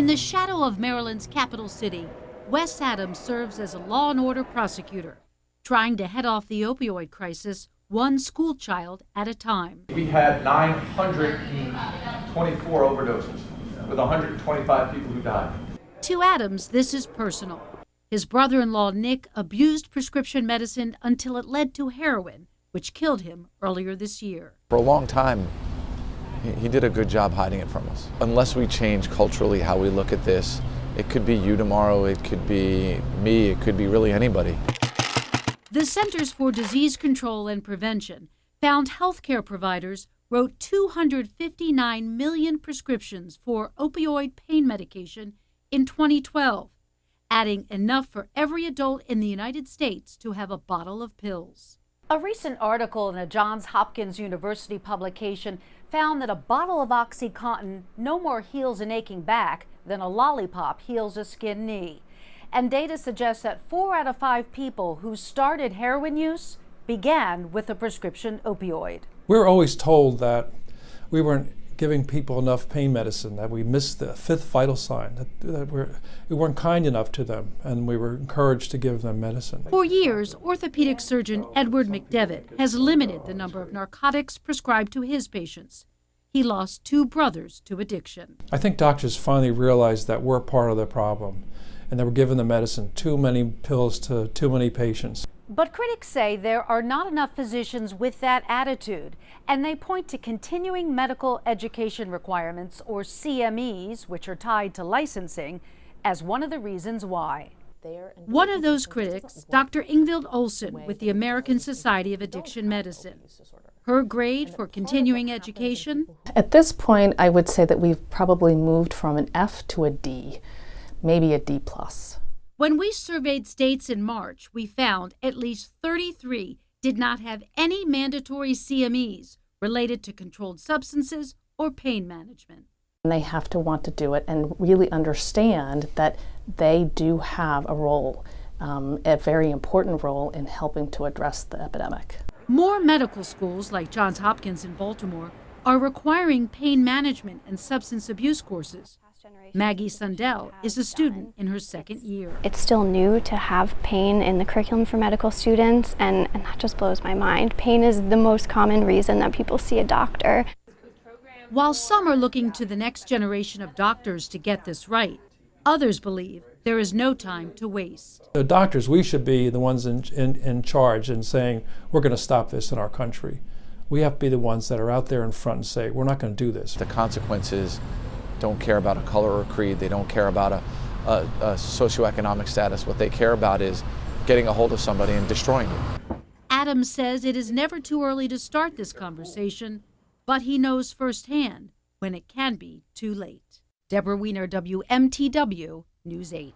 In the shadow of Maryland's capital city, Wes Adams serves as a law and order prosecutor, trying to head off the opioid crisis one school child at a time. We had 924 overdoses with 125 people who died. To Adams, this is personal. His brother-in-law, Nick, abused prescription medicine until it led to heroin, which killed him earlier this year. For a long time, he did a good job hiding it from us. Unless we change culturally how we look at this, it could be you tomorrow, it could be me, it could be really anybody. The Centers for Disease Control and Prevention found healthcare providers wrote 259 million prescriptions for opioid pain medication in 2012, adding enough for every adult in the United States to have a bottle of pills. A recent article in a Johns Hopkins University publication found that a bottle of OxyContin no more heals an aching back than a lollipop heals a skinned knee. And data suggests that 4 out of 5 people who started heroin use began with a prescription opioid. We were always told that we weren't giving people enough pain medicine, that we missed the 5th vital sign, that we weren't kind enough to them, and we were encouraged to give them medicine. For years, orthopedic surgeon Edward McDevitt has limited the number of narcotics prescribed to his patients. He lost 2 brothers to addiction. I think doctors finally realized that we're part of the problem, and they were giving the medicine too many pills to too many patients. But critics say there are not enough physicians with that attitude, and they point to continuing medical education requirements, or CMEs, which are tied to licensing, as one of the reasons why. One of those critics, Dr. Ingvild Olsen with the American Society of Addiction Medicine. Her grade for continuing education? At this point, I would say that we've probably moved from an F to a D, maybe a D+. When we surveyed states in March, we found at least 33 did not have any mandatory CMEs related to controlled substances or pain management. And they have to want to do it and really understand that they do have a role, a very important role in helping to address the epidemic. More medical schools like Johns Hopkins in Baltimore are requiring pain management and substance abuse courses. Maggie Sundell is a student in her 2nd year. It's still new to have pain in the curriculum for medical students, and that just blows my mind. Pain is the most common reason that people see a doctor. While some are looking to the next generation of doctors to get this right, others believe there is no time to waste. The doctors, we should be the ones in charge and saying, we're going to stop this in our country. We have to be the ones that are out there in front and say, we're not going to do this. The consequences don't care about a color or creed. They don't care about a socioeconomic status. What they care about is getting a hold of somebody and destroying you. Adams says it is never too early to start this conversation, but he knows firsthand when it can be too late. Deborah Weiner, WMTW News 8.